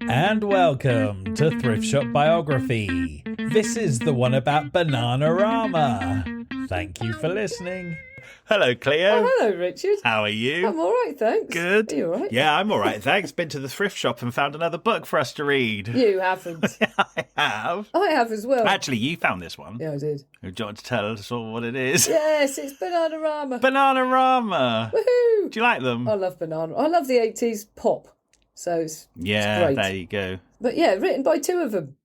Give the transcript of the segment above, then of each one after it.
And welcome to Thrift Shop Biography. This is the one about Bananarama. Thank you for listening. Hello, Cleo. Oh, hello, Richard. How are you? I'm all right, thanks. Good. Are you all right? Yeah, I'm all right, thanks. Been to the thrift shop and found another book for us to read. You haven't. I have. I have as well. Actually, you found this one. Yeah, I did. Do you want to tell us all what it is? Yes, it's Bananarama. Bananarama. Woohoo! Do you like them? I love banana. I love the 80s pop. So it's great. There you go. But yeah, written by two of them.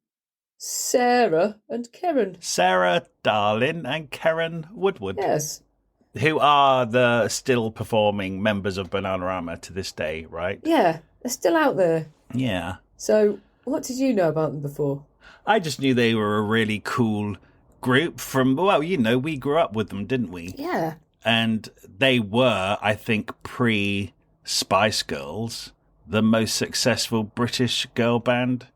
Sarah and Karen. Sarah Darling and Karen Woodward. Yes. Who are the still performing members of Bananarama to this day, right? Yeah, they're still out there. Yeah. So what did you know about them before? I just knew they were a really cool group from, well, you know, we grew up with them, didn't we? Yeah. And they were, I think, pre-Spice Girls, the most successful British girl band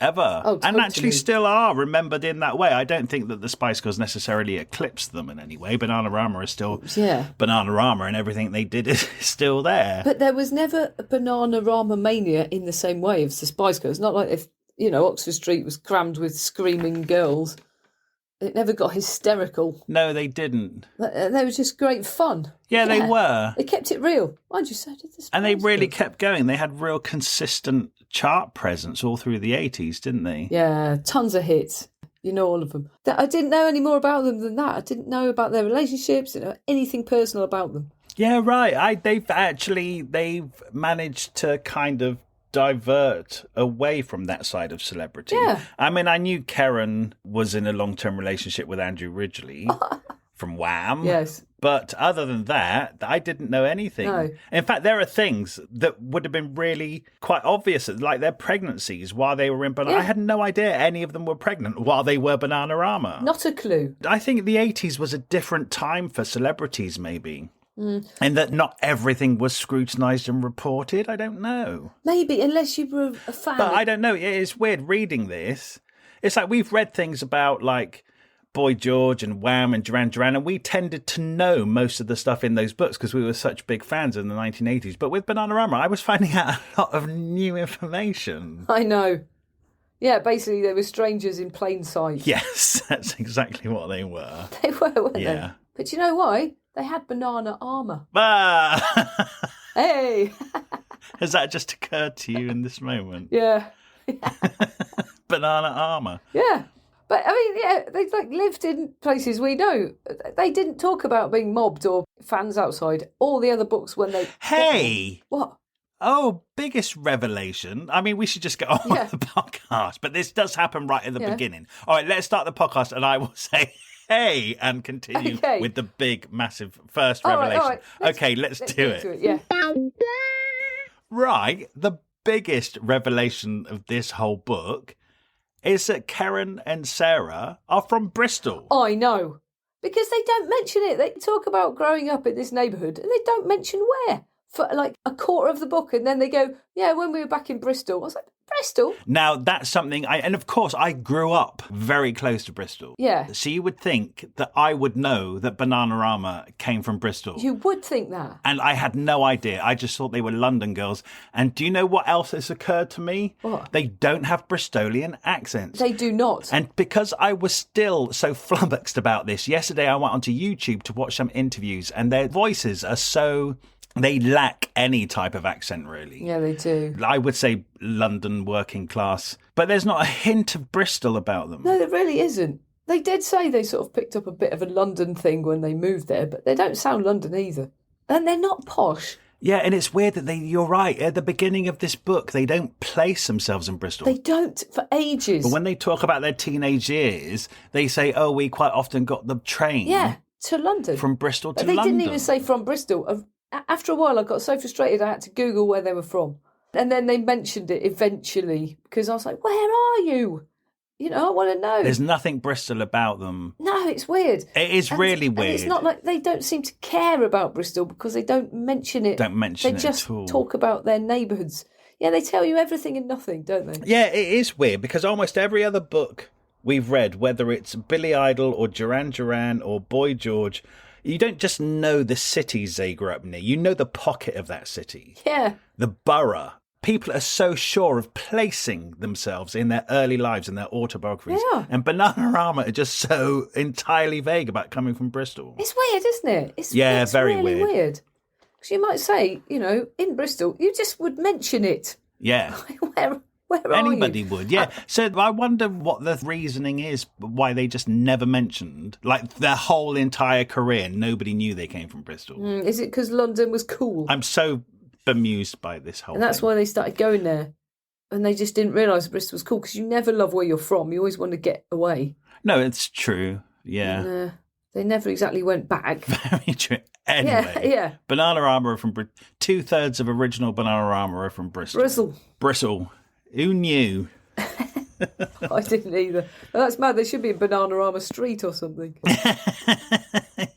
ever. Oh, totally. And actually still are remembered in that way. I don't think that the Spice Girls necessarily eclipsed them in any way. Bananarama is still Bananarama, and everything they did is still there. But there was never a Bananarama mania in the same way as the Spice Girls. Not like if, you know, Oxford Street was crammed with screaming girls. It never got hysterical. No, they didn't. They were just great fun. Yeah, they were. They kept it real. Mind you, so did the Spice And they really Girls. kept going. They had real consistent chart presence all through the 80s, didn't they? Yeah, tons of hits. You know all of them. I didn't know any more about them than that. I didn't know about their relationships, didn't know anything personal about them. Yeah, right. They've managed to kind of divert away from that side of celebrity. Yeah. I mean, I knew Karen was in a long-term relationship with Andrew Ridgeley from Wham. Yes. But other than that, I didn't know anything. No. In fact, there are things that would have been really quite obvious, like their pregnancies while they were in Bananarama. Yeah. I had no idea any of them were pregnant while they were Bananarama. Not a clue. I think the 80s was a different time for celebrities, maybe. And that not everything was scrutinised and reported. I don't know. Maybe, unless you were a fan. But I don't know. It's weird reading this. It's like we've read things about like Boy George and Wham and Duran Duran, and we tended to know most of the stuff in those books because we were such big fans in the 1980s. But with Bananarama, I was finding out a lot of new information. I know. Yeah, basically they were strangers in plain sight. Yes, that's exactly what they were. They were, weren't they? Yeah. But you know why? They had banana armour. Ah! Hey! Has that just occurred to you in this moment? Yeah. Banana armour. Yeah. But, I mean, yeah, they lived in places we know. They didn't talk about being mobbed or fans outside. All the other books when they... Hey! What? Oh, biggest revelation. I mean, we should just get on with the podcast, but this does happen right at the beginning. All right, let's start the podcast and I will say... Hey, and continue with the big, massive first revelation. All right. Let's do it. Yeah. Right, the biggest revelation of this whole book is that Karen and Sarah are from Bristol. I know. Because they don't mention it. They talk about growing up in this neighbourhood and they don't mention where for like a quarter of the book. And then they go, yeah, when we were back in Bristol. I was like, Bristol? Now, that's something and of course, I grew up very close to Bristol. Yeah. So you would think that I would know that Bananarama came from Bristol. You would think that. And I had no idea. I just thought they were London girls. And do you know what else has occurred to me? What? They don't have Bristolian accents. They do not. And because I was still so flummoxed about this, yesterday I went onto YouTube to watch some interviews and their voices are so... They lack any type of accent, really. Yeah, they do. I would say London working class. But there's not a hint of Bristol about them. No, there really isn't. They did say they sort of picked up a bit of a London thing when they moved there, but they don't sound London either. And they're not posh. Yeah, and it's weird that you're right, at the beginning of this book, they don't place themselves in Bristol. They don't for ages. But when they talk about their teenage years, they say, oh, we quite often got the train to London. from Bristol to They London. didn't even say from Bristol. After a while, I got so frustrated I had to Google where they were from. And then they mentioned it eventually because I was like, where are you? You know, I want to know. There's nothing Bristol about them. No, it's weird. It is really weird. And it's not like they don't seem to care about Bristol because they don't mention it. They just at all. talk about their neighbourhoods. Yeah, they tell you everything and nothing, don't they? Yeah, it is weird because almost every other book we've read, whether it's Billy Idol or Duran Duran or Boy George, you don't just know the cities they grew up near. You know the pocket of that city. Yeah. The borough. people are so sure of placing themselves in their early lives and their autobiographies. Yeah. And Bananarama are just so entirely vague about coming from Bristol. It's weird, isn't it? It's very really weird. weird. Because you might say, in Bristol, you just would mention it. Yeah. Where Anybody are you? would, yeah. So I wonder what the reasoning is, why they just never mentioned, like their whole entire career, nobody knew they came from Bristol. Is it because London was cool? I'm so bemused by this whole And that's thing. why they started going there. And they just didn't realise Bristol was cool because you never love where you're from. You always want to get away. No, it's true. Yeah. And, they never exactly went back. Very true. Anyway, Yeah. Bananarama are from 2/3 of original Bananarama are from Bristol. Bristol. Who knew? I didn't either. Well, that's mad. They should be in Bananarama Street or something.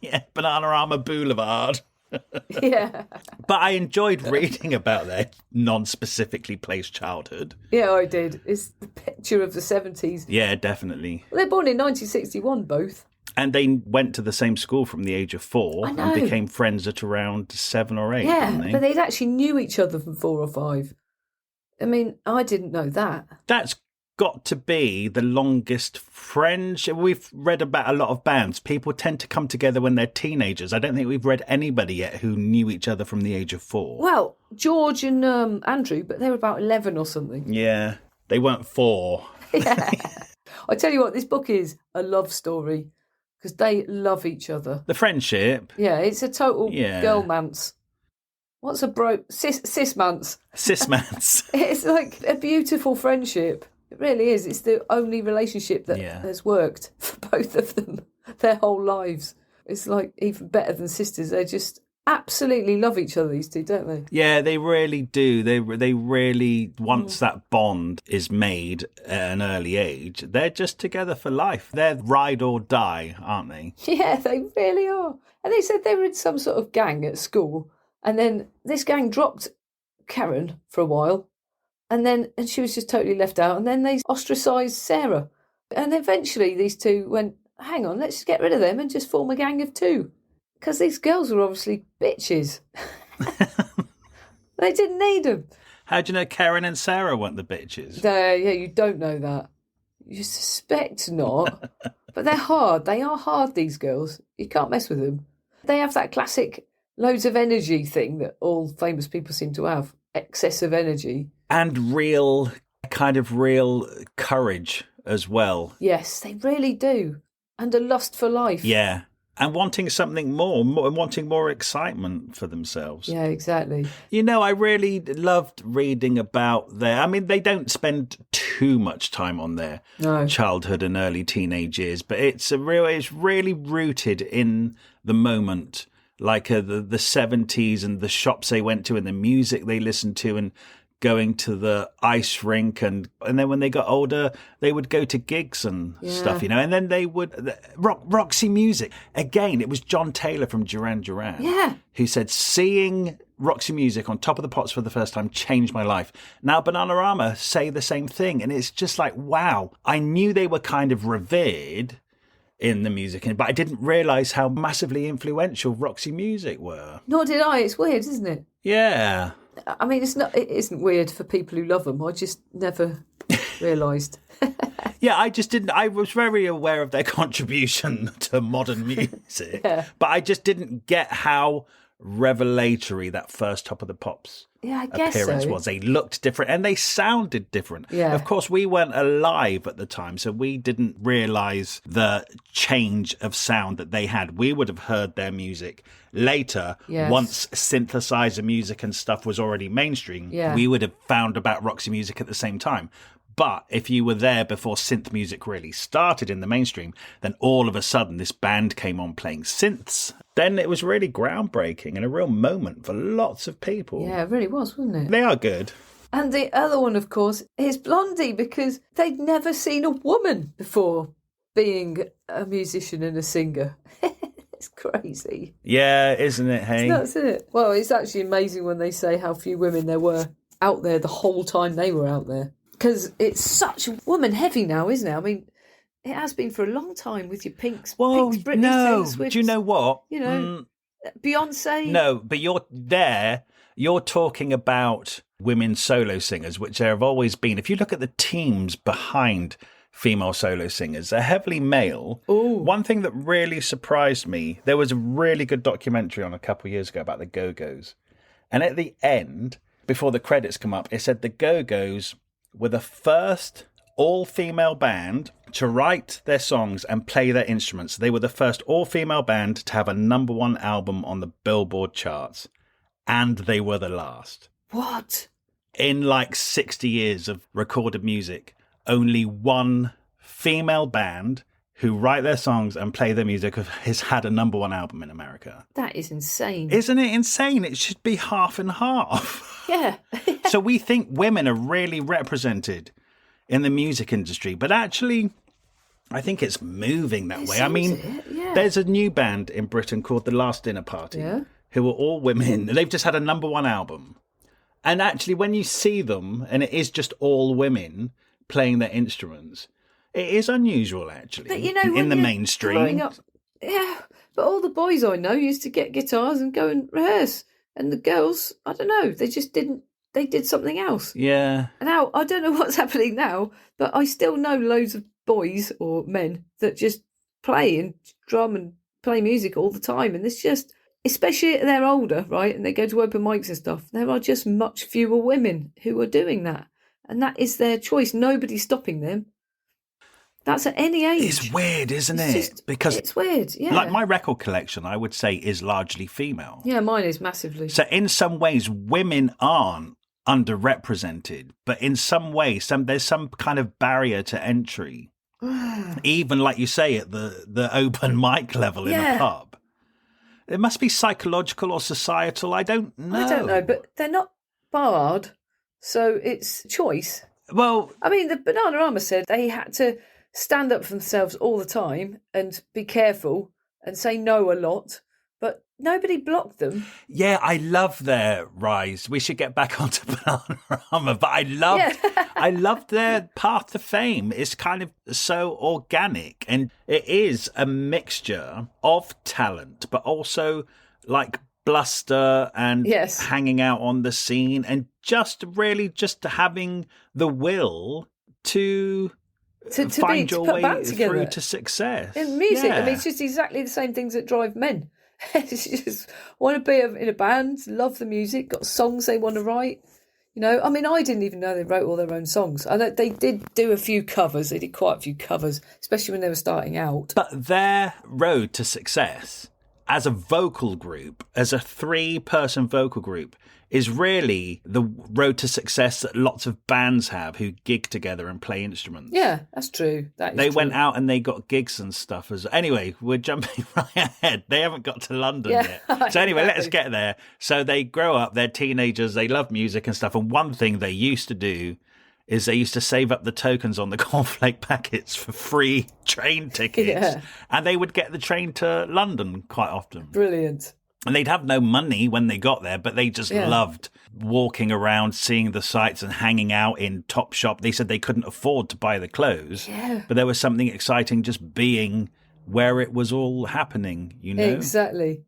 Yeah, Bananarama Boulevard. Yeah. But I enjoyed reading about their non-specifically placed childhood. Yeah, I did. It's the picture of the 70s. Yeah, definitely. Well, they're born in 1961, both. And they went to the same school from the age of 4 I know. and became friends at around 7 or 8, Yeah, didn't they? but they actually knew each other from 4 or 5. I mean, I didn't know that. That's got to be the longest friendship. We've read about a lot of bands. People tend to come together when they're teenagers. I don't think we've read anybody yet who knew each other from the age of 4. Well, George and Andrew, but they were about 11 or something. Yeah, they weren't 4. Yeah. I tell you what, this book is a love story because they love each other. The friendship. Yeah, it's a total girl-mance. What's a cis-mance? Cis-mance. It's like a beautiful friendship. It really is. It's the only relationship that has worked for both of them their whole lives. It's like even better than sisters. They just absolutely love each other, these two, don't they? Yeah, they really do. They really, once that bond is made at an early age, they're just together for life. They're ride or die, aren't they? Yeah, they really are. And they said they were in some sort of gang at school. And then this gang dropped Karen for a while. And she was just totally left out. And then they ostracised Sarah. And eventually these two went, hang on, let's just get rid of them and just form a gang of 2. Because these girls were obviously bitches. They didn't need them. How do you know Karen and Sarah weren't the bitches? Yeah, you don't know that. You suspect not. But they're hard. They are hard, these girls. You can't mess with them. They have that classic loads of energy thing that all famous people seem to have. Excess of energy. And real courage as well. Yes, they really do. And a lust for life. Yeah. And wanting something more and wanting more excitement for themselves. Yeah, exactly. I really loved reading about they don't spend too much time on their childhood and early teenage years, but it's really rooted in the moment, like the 70s and the shops they went to and the music they listened to and going to the ice rink and then when they got older they would go to gigs and stuff, and then they would Roxy Music again. It was John Taylor from Duran Duran who said seeing Roxy Music on Top of the Pops for the first time changed my life. Now Bananarama say the same thing, and it's just like, wow, I knew they were kind of revered in the music, but I didn't realise how massively influential Roxy Music were. Nor did I. It's weird, isn't it? Yeah. I mean, it isn't weird for people who love them. I just never realised. Yeah, I just didn't. I was very aware of their contribution to modern music, but I just didn't get how revelatory that first Top of the Pops appearance was. They looked different and they sounded different. Yeah. Of course, we weren't alive at the time, so we didn't realise the change of sound that they had. We would have heard their music later, once synthesizer music and stuff was already mainstream. We would have found about Roxy Music at the same time. But if you were there before synth music really started in the mainstream, then all of a sudden this band came on playing synths. Then it was really groundbreaking and a real moment for lots of people. Yeah, it really was, wasn't it? They are good. And the other one, of course, is Blondie, because they'd never seen a woman before being a musician and a singer. It's crazy. Yeah, isn't it, hey? It's nuts, isn't it? Well, it's actually amazing when they say how few women there were out there the whole time they were out there. Because it's such woman heavy now, isn't it? I mean, it has been for a long time with your Pinks, Britney, Taylor Swift. Do you know what? Beyonce. No, but you're there. You're talking about women solo singers, which there have always been. If you look at the teams behind female solo singers, they're heavily male. Ooh. One thing that really surprised me, there was a really good documentary on a couple of years ago about the Go-Go's. And at the end, before the credits come up, it said the Go-Go's were the first all-female band to write their songs and play their instruments. They were the first all-female band to have a #1 album on the Billboard charts. And they were the last. What? In like 60 years of recorded music, only one female band who write their songs and play their music has had a #1 album in America. That is insane. Isn't it insane? It should be half and half. Yeah. So we think women are really represented in the music industry, but actually, I think it's moving that way. I mean, there's a new band in Britain called The Last Dinner Party, who are all women. They've just had a #1 album. And actually, when you see them, and it is just all women playing their instruments, it is unusual, actually, but, you know, in the mainstream. Up, yeah, but all the boys I know used to get guitars and go and rehearse. And the girls, I don't know, they just didn't. They did something else. Yeah. And now, I don't know what's happening now, but I still know loads of boys or men that just play and drum and play music all the time. And it's just, especially if they're older, right, and they go to open mics and stuff, there are just much fewer women who are doing that. And that is their choice. Nobody's stopping them. That's at any age. It's weird, isn't it? Because it's weird, yeah. Like my record collection, I would say, is largely female. Yeah, mine is massively. So in some ways, women aren't underrepresented, but in some ways, there's some kind of barrier to entry. Even, like you say, at the open mic level in a pub. It must be psychological or societal. I don't know. But they're not barred, so it's choice. Well, I mean, the Bananarama said they had to stand up for themselves all the time and be careful and say no a lot, but nobody blocked them. Yeah, I love their rise. We should get back onto Bananarama, but I love their path to fame. It's kind of so organic, and it is a mixture of talent, but also like bluster and hanging out on the scene, and just having the will to find your way through to success. In music, I mean, it's just exactly the same things that drive men. It's just want to be in a band, love the music, got songs they want to write. You know, I mean, I didn't even know they wrote all their own songs. I know they did do a few covers. They did quite a few covers, especially when they were starting out. But their road to success as a vocal group, as a 3-person vocal group, is really the road to success that lots of bands have who gig together and play instruments. Yeah, that's true. They went out and they got gigs and stuff. Anyway, we're jumping right ahead. They haven't got to London yet. So anyway, let's get there. So they grow up, they're teenagers, they love music and stuff. And one thing they used to do is they used to save up the tokens on the cornflake packets for free train tickets. Yeah. And they would get the train to London quite often. Brilliant. And they'd have no money when they got there, but they just loved walking around, seeing the sights and hanging out in Topshop. They said they couldn't afford to buy the clothes, but there was something exciting just being where it was all happening, you know? Exactly.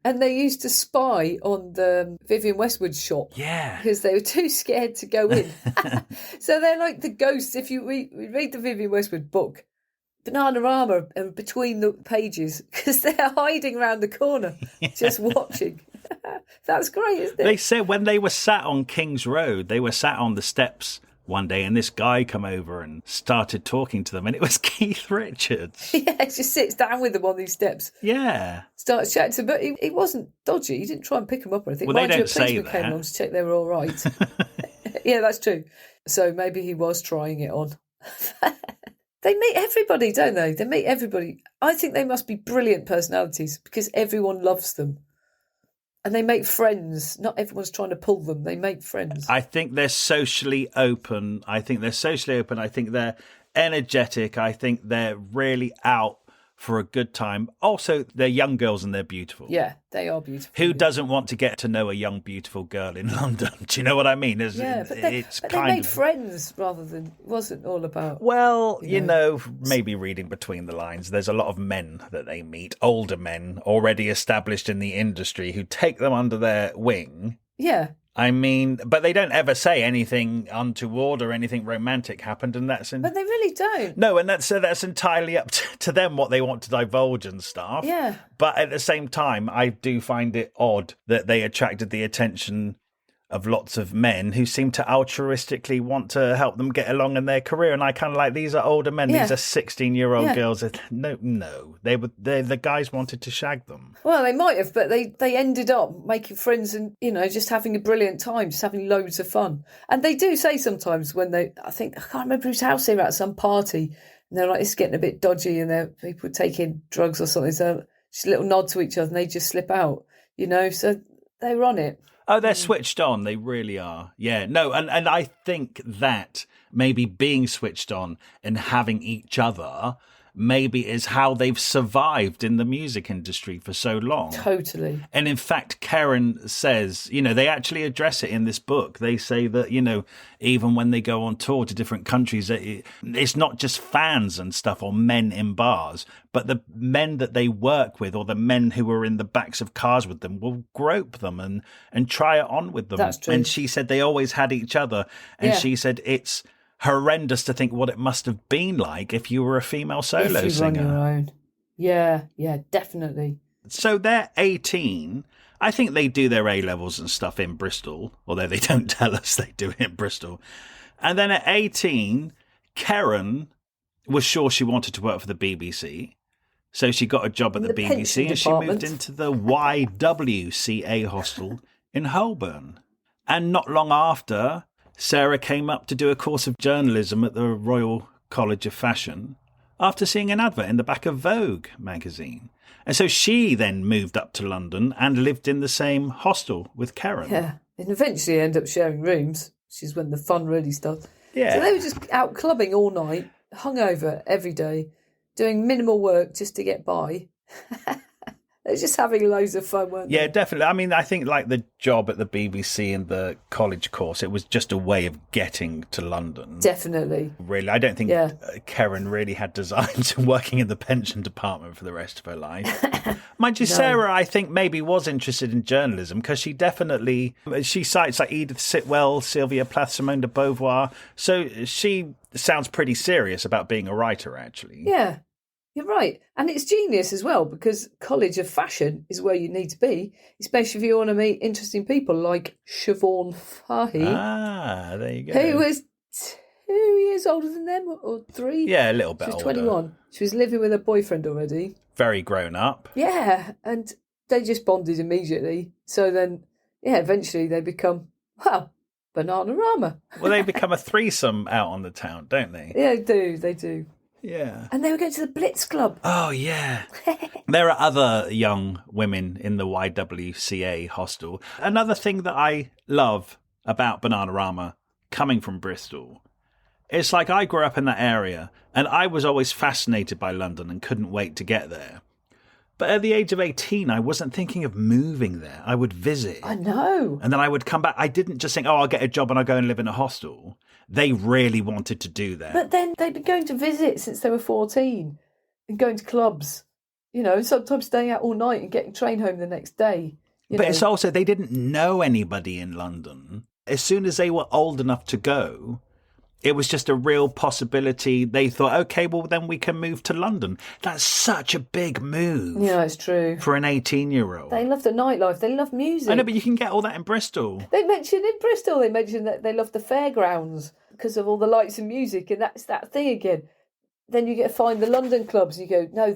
And they used to spy on the Vivienne Westwood shop. Yeah. Because they were too scared to go in. So they're like the ghosts. If you read the Vivienne Westwood book, Bananarama are between the pages because they're hiding around the corner, just watching. That's great, isn't it? They said when they were sat on King's Road, they were sat on the steps one day and this guy come over and started talking to them, and it was Keith Richards. Yeah, he just sits down with them on these steps. Yeah. Starts chatting to them, but he wasn't dodgy. He didn't try and pick them up or anything. Well, they don't say that. Came along to check they were all right. Yeah, that's true. So maybe he was trying it on. They meet everybody, don't they? They meet everybody. I think they must be brilliant personalities because everyone loves them. And they make friends. Not everyone's trying to pull them. They make friends. I think they're socially open. I think they're energetic. I think they're really out for a good time. Also, they're young girls and they're beautiful. Yeah, they are beautiful. Who doesn't want to get to know a young, beautiful girl in London? Do you know what I mean? But they made friends rather than... It wasn't all about... Well, you know, maybe reading between the lines, there's a lot of men that they meet, older men already established in the industry who take them under their wing Yeah. I mean, but they don't ever say anything untoward or anything romantic happened, and that's But they really don't. no, and that's entirely up to them what they want to divulge and stuff. Yeah. But at the same time, I do find it odd that they attracted the attention of lots of men who seem to altruistically want to help them get along in their career. And I kind of like, these are older men. Yeah. These are 16-year-old Yeah. girls. No, the guys wanted to shag them. Well, they might have, but they ended up making friends and, just having a brilliant time, just having loads of fun. And they do say sometimes when I can't remember whose house they were at, some party, and they're like, it's getting a bit dodgy and people taking drugs or something. So just a little nod to each other and they just slip out, so they were on it. Oh, they're switched on. They really are. Yeah, no, and I think that maybe being switched on and having each other maybe is how they've survived in the music industry for so long. Totally. And in fact, Karen says, they actually address it in this book. They say that, even when they go on tour to different countries, it's not just fans and stuff or men in bars, but the men that they work with or the men who are in the backs of cars with them will grope them and try it on with them. That's true. And she said they always had each other. And she said it's horrendous to think what it must have been like if you were a female solo if you singer. Run your own. Yeah, definitely. So they're 18. I think they do their A-levels and stuff in Bristol, although they don't tell us they do it in Bristol. And then at 18, Karen was sure she wanted to work for the BBC. So she got a job at the BBC and she moved into the YWCA hostel in Holborn. And not long after, Sarah came up to do a course of journalism at the Royal College of Fashion after seeing an advert in the back of Vogue magazine. And so she then moved up to London and lived in the same hostel with Karen. Yeah, and eventually end up sharing rooms, which is when the fun really starts. Yeah. So they were just out clubbing all night, hungover every day, doing minimal work just to get by. They're just having loads of fun, weren't they? Yeah, definitely. I mean, I think like the job at the BBC and the college course, it was just a way of getting to London. Definitely. Really, I don't think Karen really had designs of working in the pension department for the rest of her life. Mind you, Sarah, I think maybe was interested in journalism because she cites like Edith Sitwell, Sylvia Plath, Simone de Beauvoir. So she sounds pretty serious about being a writer, actually. Yeah. You're right. And it's genius as well because College of Fashion is where you need to be, especially if you want to meet interesting people like Siobhan Fahey. Ah, there you go. Who was 2 years older than them or 3? Yeah, a little bit older. She was older. 21. She was living with her boyfriend already. Very grown up. Yeah, and they just bonded immediately. So then, eventually they become, Bananarama. Well, they become a threesome out on the town, don't they? Yeah, they do. Yeah. And they were going to the Blitz Club. Oh, yeah. There are other young women in the YWCA hostel. Another thing that I love about Bananarama, coming from Bristol, it's like I grew up in that area and I was always fascinated by London and couldn't wait to get there. But at the age of 18, I wasn't thinking of moving there. I would visit. I know. And then I would come back. I didn't just think, I'll get a job and I'll go and live in a hostel. They really wanted to do that. But then they'd been going to visit since they were 14 and going to clubs, and sometimes staying out all night and getting train home the next day. But it's also, they didn't know anybody in London. As soon as they were old enough to go, it was just a real possibility. They thought, okay, well, then we can move to London. That's such a big move. Yeah, it's true. For an 18-year-old. They love the nightlife. They love music. I know, but you can get all that in Bristol. They mentioned that they love the fairgrounds because of all the lights and music, and that's that thing again. Then you get to find the London clubs, and you go, no,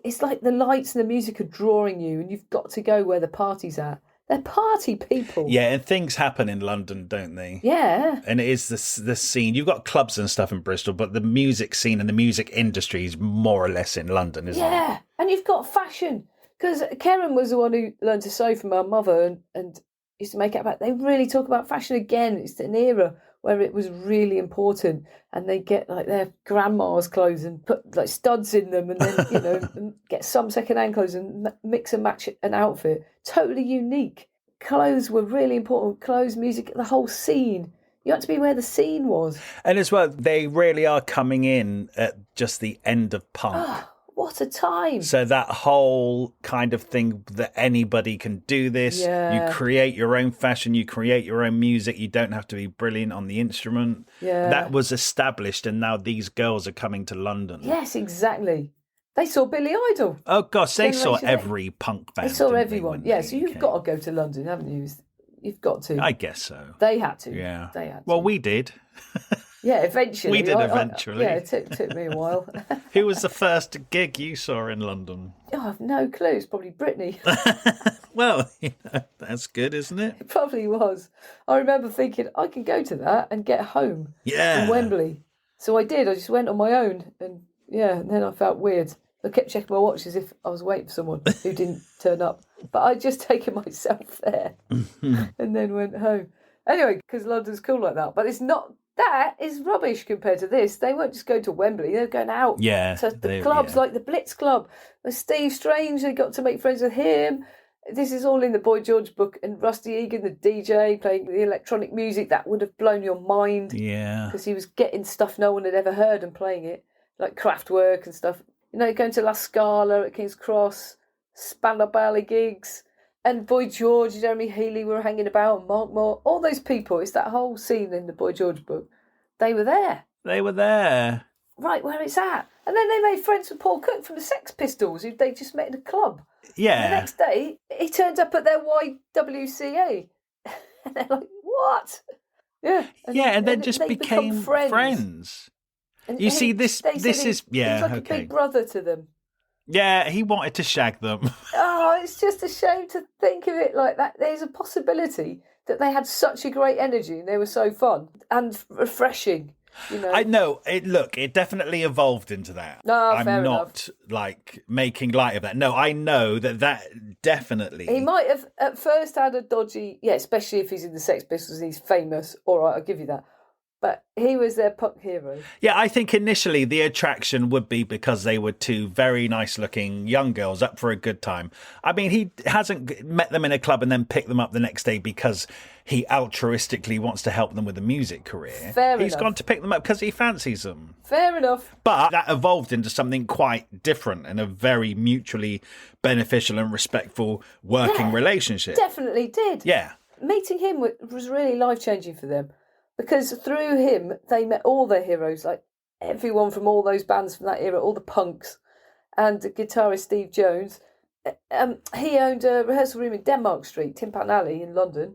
it's like the lights and the music are drawing you, and you've got to go where the party's at. They're party people. Yeah, and things happen in London, don't they? Yeah. And it is the scene. You've got clubs and stuff in Bristol, but the music scene and the music industry is more or less in London, isn't it? Yeah, and you've got fashion. Because Karen was the one who learned to sew from her mother and used to make it about. They really talk about fashion again. It's an era where it was really important, and they get like their grandma's clothes and put like studs in them, and then and get some second-hand clothes and mix and match an outfit. Totally unique. Clothes were really important. Clothes, music, the whole scene. You had to be where the scene was. And as well, they really are coming in at just the end of punk. Oh, what a time. So that whole kind of thing that anybody can do this. Yeah. You create your own fashion, you create your own music. You don't have to be brilliant on the instrument. Yeah. That was established, and now these girls are coming to London. Yes, exactly. They saw Billy Idol. Oh, gosh, they saw Generation every punk band. They saw didn't everyone. when Yeah, they so you've came? got to go to London, haven't you? You've got to. I guess so. They had to. Yeah. They had to. Well, we did. Yeah, eventually. We did eventually. Yeah, it took me a while. Who was the first gig you saw in London? Oh, I have no clue. It's probably Britney. Well, that's good, isn't it? It probably was. I remember thinking, I can go to that and get home Yeah. from Wembley. So I did. I just went on my own. And then I felt weird. I kept checking my watch as if I was waiting for someone who didn't turn up. But I'd just taken myself there and then went home. Anyway, because London's cool like that. But it's not. That is rubbish compared to this. They won't just go to Wembley. They're going out to the clubs like the Blitz Club. With Steve Strange, they got to make friends with him. This is all in the Boy George book. And Rusty Egan, the DJ, playing the electronic music, that would have blown your mind. Yeah. Because he was getting stuff no one had ever heard and playing it, like Kraftwerk and stuff. You know, going to La Scala at King's Cross, Spandau Ballet gigs. And Boy George, Jeremy Healy were hanging about, and Mark Moore, all those people. It's that whole scene in the Boy George book. They were there. They were there. Right where it's at. And then they made friends with Paul Cook from the Sex Pistols, who they just met in a club. Yeah. And the next day, he turned up at their YWCA. And they're like, what? Yeah. And then just they became friends. And You see, this they said is... Yeah, he was like okay. a big brother to them. Yeah, he wanted to shag them. Oh, it's just a shame to think of it like that. There's a possibility that they had such a great energy and they were so fun and refreshing. You know, I know. It definitely evolved into that. No, I'm fair not like making light of that. No, I know that definitely. he might have at first had a dodgy, especially if he's in the Sex Pistols and he's famous. All right, I'll give you that. But he was their punk hero. Yeah, I think initially the attraction would be because they were two very nice-looking young girls up for a good time. I mean, he hasn't met them in a club and then picked them up the next day because he altruistically wants to help them with a music career. He's gone to pick them up because he fancies them. Fair enough. But that evolved into something quite different and a very mutually beneficial and respectful working relationship. Definitely did. Yeah. Meeting him was really life-changing for them. Because through him, they met all their heroes, like everyone from all those bands from that era, all the punks, and the guitarist Steve Jones. He owned a rehearsal room in Denmark Street, Tin Pan Alley in London,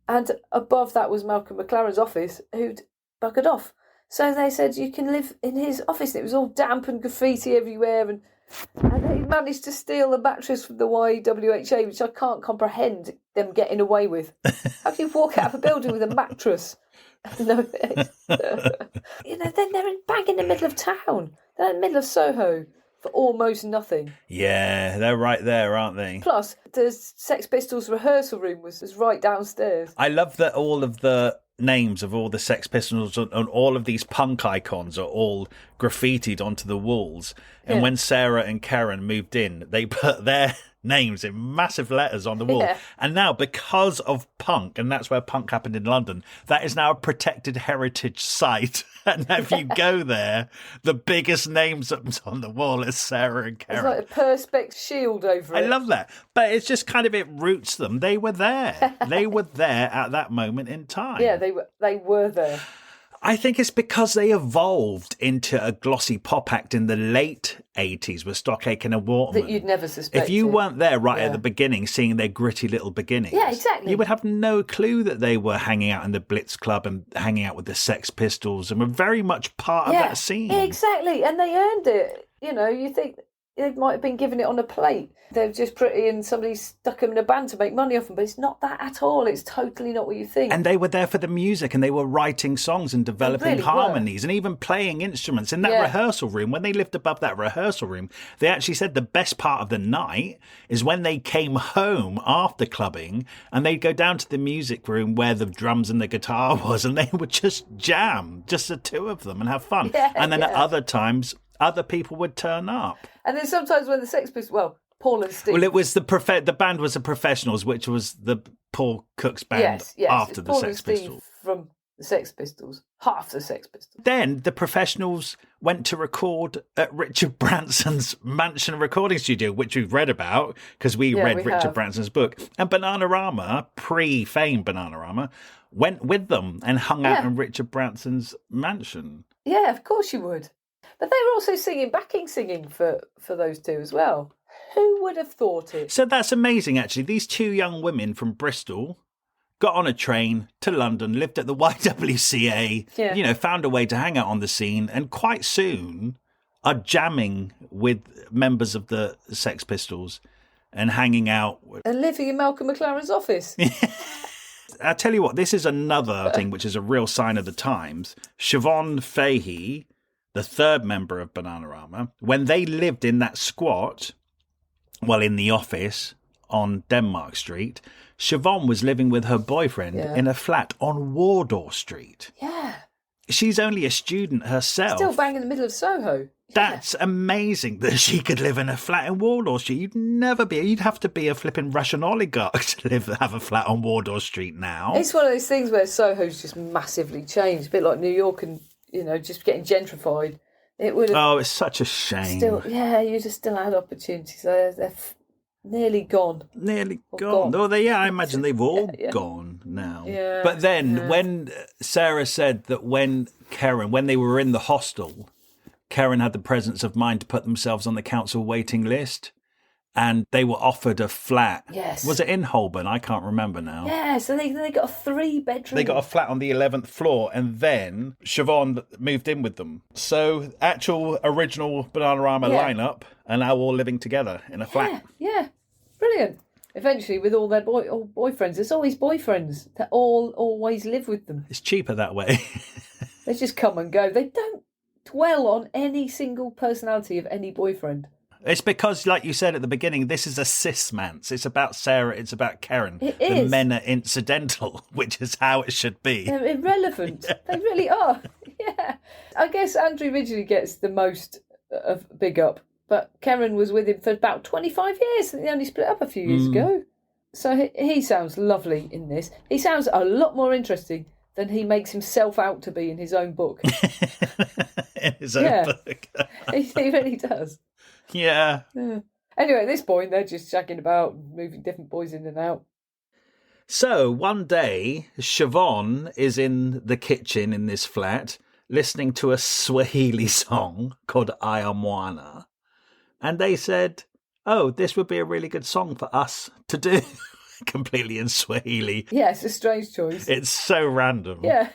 and above that was Malcolm McLaren's office, who'd buggered off. So they said, you can live in his office. And it was all damp and graffiti everywhere, and he managed to steal a mattress from the YWHA, which I can't comprehend them getting away with. How can you walk out of a building with a mattress? No, then they're bang in the middle of town. They're in the middle of Soho for almost nothing. Yeah, they're right there, aren't they? Plus, the Sex Pistols rehearsal room was right downstairs. I love that all of the names of all the Sex Pistols and all of these punk icons are all graffitied onto the walls. And when Sarah and Karen moved in, they put their names in massive letters on the wall. Yeah. And now, because of punk, and that's where punk happened in London, that is now a protected heritage site. And if you go there, the biggest names that's on the wall is Sarah and Karen. It's like a perspex shield over it. I love that. But it's just kind of, it roots them. They were there. They were there at that moment in time. Yeah, they were there. I think it's because they evolved into a glossy pop act in the late 80s with Stock Aitken and Waterman. That you'd never suspect. If you weren't there at the beginning, seeing their gritty little beginnings, exactly, you would have no clue that they were hanging out in the Blitz Club and hanging out with the Sex Pistols and were very much part of that scene. Exactly, and they earned it. You know, you think they might have been given it on a plate. They're just pretty and somebody stuck them in a band to make money off them, but it's not that at all. It's totally not what you think. And they were there for the music and they were writing songs and developing harmonies and even playing instruments. In that rehearsal room, when they lived above that rehearsal room, they actually said the best part of the night is when they came home after clubbing and they'd go down to the music room where the drums and the guitar was and they would just jam, just the two of them, and have fun. And then at other times, other people would turn up. And then sometimes when the Sex Pistols, Paul and Steve. Well, it was the band was the Professionals, which was the Paul Cook's band after the Paul Sex and Steve Pistols. from the Sex Pistols. Half the Sex Pistols. Then the professionals went to record at Richard Branson's mansion recording studio, which we've read about because we read Richard Branson's book. And Bananarama, pre-fame Bananarama, went with them and hung out in Richard Branson's mansion. Yeah, of course you would. But they were also backing singing for those two as well. Who would have thought it? So that's amazing, actually. These two young women from Bristol got on a train to London, lived at the YWCA, found a way to hang out on the scene, and quite soon are jamming with members of the Sex Pistols and hanging out. And living in Malcolm McLaren's office. I tell you what, this is another thing which is a real sign of the times. Siobhan Fahey, the third member of Bananarama, when they lived in that squat, in the office on Denmark Street, Siobhan was living with her boyfriend in a flat on Wardour Street. Yeah. She's only a student herself. Still bang in the middle of Soho. That's amazing that she could live in a flat in Wardour Street. You'd have to be a flipping Russian oligarch to have a flat on Wardour Street now. It's one of those things where Soho's just massively changed, a bit like New York and, just getting gentrified. It would have... Oh, it's such a shame. You'd have still had opportunities. They're nearly gone. Nearly gone. Oh, I imagine they've all gone now. Yeah. But then when Sarah said that when they were in the hostel, Karen had the presence of mind to put themselves on the council waiting list, and they were offered a flat. Yes. Was it in Holborn? I can't remember now. Yeah, so they got a 3-bedroom. They got a flat on the 11th floor, and then Siobhan moved in with them. So original Bananarama lineup are now all living together in a flat. Yeah. Brilliant. Eventually, with all their boyfriends, there's always boyfriends that always live with them. It's cheaper that way. They just come and go. They don't dwell on any single personality of any boyfriend. It's because, like you said at the beginning, this is a cis-mance. It's about Sarah, it's about Karen. It the is. men are incidental, which is how it should be. They're irrelevant. They really are. Yeah. I guess Andrew originally gets the most of big up, but Karen was with him for about 25 years, and they only split up a few years ago. So he sounds lovely in this. He sounds a lot more interesting than he makes himself out to be in his own book. In his own book. He really does. Yeah. Anyway, at this point, they're just shagging about, moving different boys in and out. So one day, Siobhan is in the kitchen in this flat, listening to a Swahili song called I Am Wana. And they said, oh, this would be a really good song for us to do. Completely in Swahili. Yeah, it's a strange choice. It's so random. Yeah.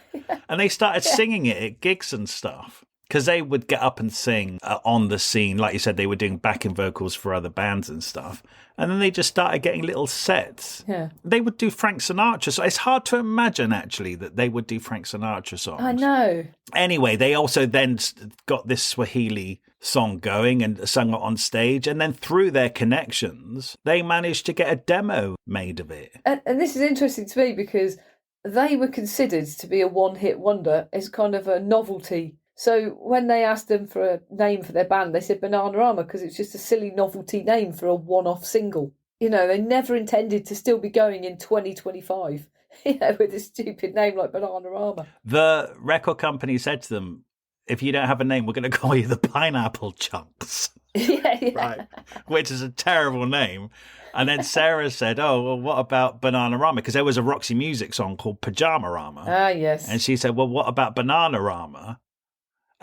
And they started singing it at gigs and stuff. Because they would get up and sing on the scene. Like you said, they were doing backing vocals for other bands and stuff. And then they just started getting little sets. Yeah. They would do Frank Sinatra. So it's hard to imagine, actually, that they would do Frank Sinatra songs. I know. Anyway, they also then got this Swahili song going and sung it on stage. And then through their connections, they managed to get a demo made of it. And this is interesting to me because they were considered to be a one-hit wonder as kind of a novelty. So when they asked them for a name for their band, they said Bananarama because it's just a silly novelty name for a one-off single. They never intended to still be going in 2025, with a stupid name like Bananarama. The record company said to them, if you don't have a name, we're going to call you the Pineapple Chunks. Yeah. Right. Which is a terrible name. And then Sarah said, oh, well, what about Bananarama? Because there was a Roxy Music song called Pyjamarama. Ah, yes. And she said, well, what about Bananarama?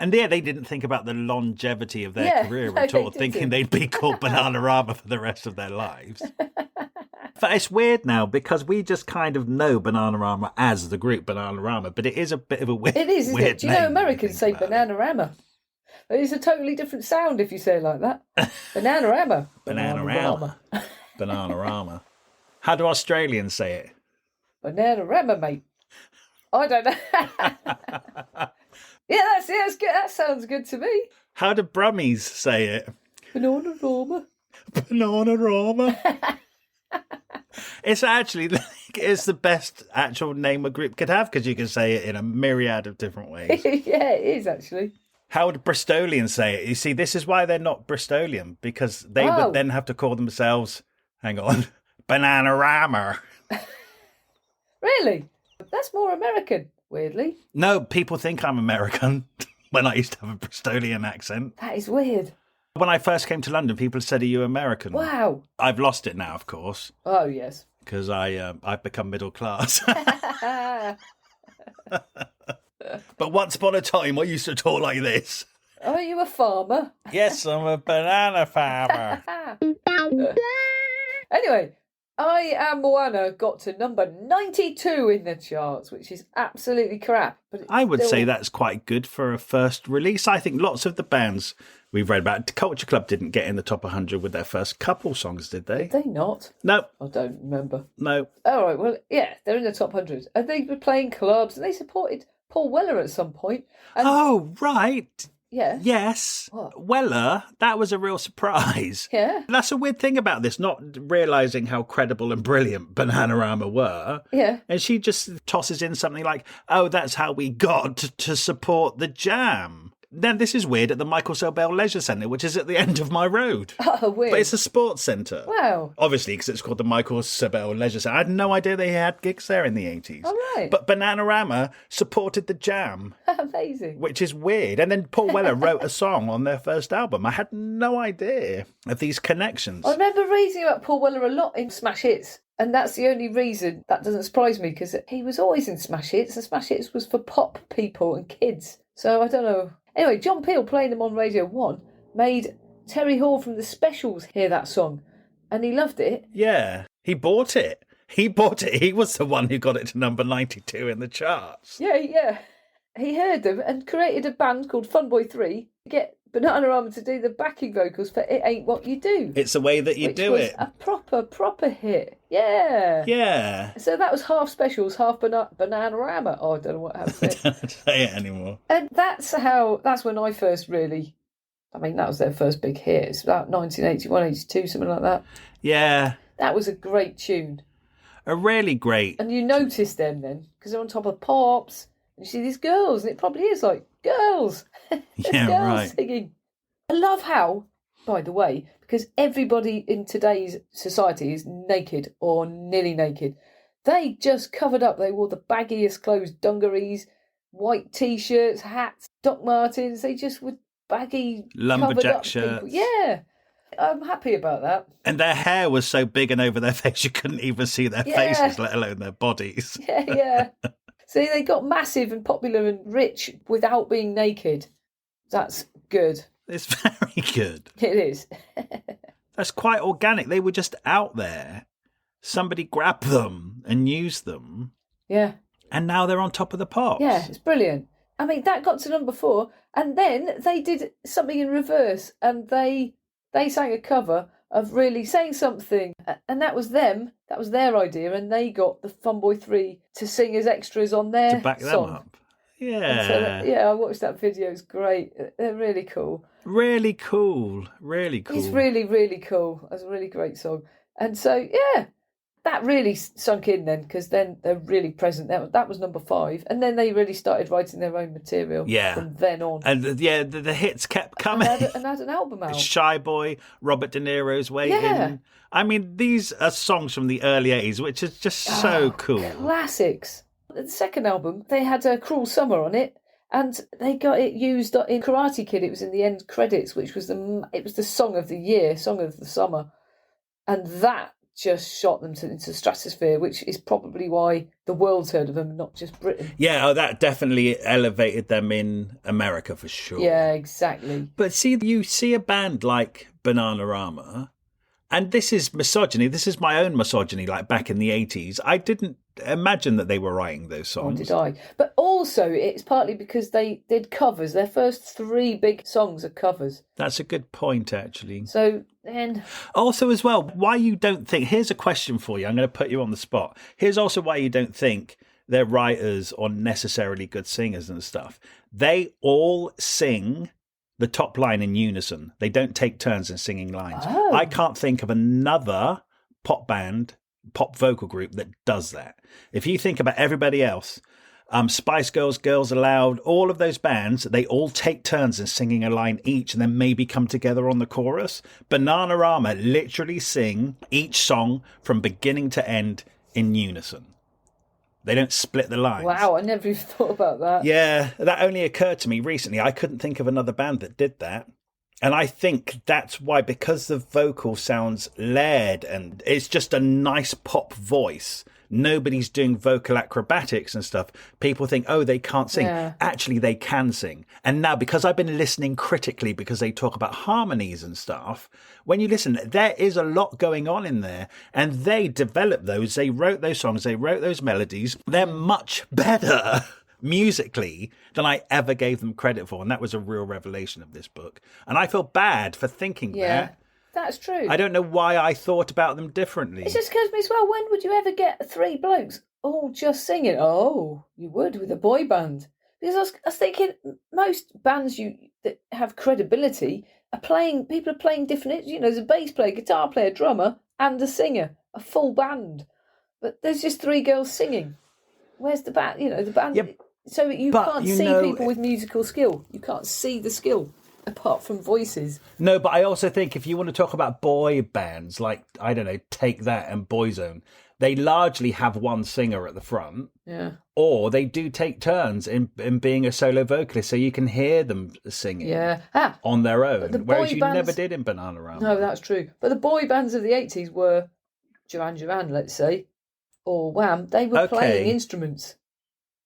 And they didn't think about the longevity of their career at all, thinking they'd be called Bananarama for the rest of their lives. But it's weird now because we just kind of know Bananarama as the group Bananarama, but it is a bit of a weird It is, isn't weird it? Do you know name Americans say Bananarama? But it's a totally different sound if you say it like that. Bananarama. Bananarama. Bananarama. How do Australians say it? Bananarama, mate. I don't know. Yeah, that's good. That sounds good to me. How do Brummies say it? Bananarama. Bananarama. It's actually it's the best actual name a group could have because you can say it in a myriad of different ways. Yeah, it is actually. How would Bristolians say it? You see, this is why they're not Bristolian because they would then have to call themselves, hang on, Bananarama. Really? That's more American. weirdly. No, people think I'm American when I used to have a Bristolian accent. That is weird. When I first came to London, people said, "Are you American?" Wow. I've lost it now, of course, Oh, yes. because I've become middle class. But once upon a time, I used to talk like this. Are you a farmer? Yes, I'm a banana farmer. Anyway, I Am Moana got to number 92 in the charts, which is absolutely crap. But I would say that's quite good for a first release. I think lots of the bands we've read about, Culture Club didn't get in the top 100 with their first couple songs, did they? Did they not? No. I don't remember. No. All right, well, yeah, they're in the top 100. And they were playing clubs, and they supported Paul Weller at some point. And, oh, right. Yeah. Yes. What? Weller, that was a real surprise. Yeah. That's a weird thing about this, not realising how credible and brilliant Bananarama were. Yeah. And she just tosses in something like, oh, that's how we got to support the Jam. Now, this is weird at the Michael Sobel Leisure Centre, which is at the end of my road. Oh, weird. But it's a sports centre. Wow. Obviously, because it's called the Michael Sobel Leisure Centre. I had no idea they had gigs there in the 80s. All right. But Bananarama supported the Jam. Amazing. Which is weird. And then Paul Weller wrote a song on their first album. I had no idea of these connections. I remember reading about Paul Weller a lot in Smash Hits. And that's the only reason that doesn't surprise me, because he was always in Smash Hits, and Smash Hits was for pop people and kids. So I don't know. Anyway, John Peel, playing them on Radio 1, made Terry Hall from The Specials hear that song, and he loved it. Yeah, he bought it. He bought it. He was the one who got it to number 92 in the charts. Yeah. He heard them and created a band called Funboy 3 to get Bananarama to do the backing vocals for It Ain't What You Do. It's the way that you do it. A proper hit. Yeah. Yeah. So that was half Specials, half Bananarama. Oh, I don't know what happened. I don't say it anymore. And that's when I first really, that was their first big hit. It's about 1981, 82, something like that. Yeah. That was a great tune. A really great. And you notice them then, because they're on top of Pops, and you see these girls, and it probably is like, girls. Yeah, girls right. singing. I love how, by the way, because everybody in today's society is naked or nearly naked, they just covered up. They wore the baggiest clothes, dungarees, white T-shirts, hats, Doc Martens. They just were baggy, lumberjack shirts. People. Yeah, I'm happy about that. And their hair was so big and over their face you couldn't even see their faces, let alone their bodies. Yeah. See, they got massive and popular and rich without being naked. That's good. It's very good. It is. That's quite organic. They were just out there. Somebody grabbed them and used them. Yeah. And now they're on top of the pops. Yeah, it's brilliant. I mean, that got to number 4, and then they did something in reverse, and they sang a cover of really saying something, and that was them. That was their idea, and they got the Funboy 3 to sing as extras on their to back song. them up. Yeah. So I watched that video. It's great. They're really cool. Really cool. Really cool. It's really, really cool. It's a really great song. And so, yeah, that really sunk in then, because then they're really present. That was number 5. And then they really started writing their own material from then on. And the hits kept coming. And had an album out. Shy Boy, Robert De Niro's Waiting. Yeah. I mean, these are songs from the early 80s, which is just so cool. Classics. The second album, they had a Cruel Summer on it, and they got it used in Karate Kid. It was in the end credits, which was the song of the year, song of the summer. And that just shot them into the stratosphere, which is probably why the world's heard of them, not just Britain. Yeah, that definitely elevated them in America for sure. Yeah, exactly. But see, you see a band like Bananarama, and this is misogyny. This is my own misogyny, like back in the 80s. I didn't imagine that they were writing those songs. Or did I? But also, it's partly because they did covers. Their first 3 big songs are covers. That's a good point, actually. So then... Also, as well, why you don't think... Here's a question for you. I'm going to put you on the spot. Here's also why you don't think they're writers or necessarily good singers and stuff. They all sing the top line in unison. They don't take turns in singing lines. Oh. I can't think of another pop band, pop vocal group that does that. If you think about everybody else, Spice Girls, Girls Aloud, all of those bands, they all take turns in singing a line each and then maybe come together on the chorus. Bananarama literally sing each song from beginning to end in unison. They don't split the lines. Wow, I never even thought about that. Yeah, that only occurred to me recently. I couldn't think of another band that did that. And I think that's why, because the vocal sounds layered and it's just a nice pop voice, nobody's doing vocal acrobatics and stuff. People think, oh, they can't sing. Yeah. Actually, they can sing. And now, because I've been listening critically, because they talk about harmonies and stuff, when you listen, there is a lot going on in there. And they developed those. They wrote those songs. They wrote those melodies. They're much better musically than I ever gave them credit for. And that was a real revelation of this book. And I feel bad for thinking that. That's true. I don't know why I thought about them differently. It just occurs to me as well, when would you ever get three blokes all just singing? Oh, you would with a boy band. Because I was thinking, most bands that have credibility people are playing different, there's a bass player, guitar player, drummer, and a singer, a full band. But there's just three girls singing. Where's the band? The band... Yeah, so you can't see people with musical skill. You can't see the skill apart from voices. No, but I also think if you want to talk about boy bands, like, I don't know, Take That and Boyzone, they largely have one singer at the front. Yeah. Or they do take turns in being a solo vocalist, so you can hear them singing on their own, whereas you never did in Bananarama. No, that's true. But the boy bands of the 80s were Duran Duran, let's say, or Wham. They were playing instruments.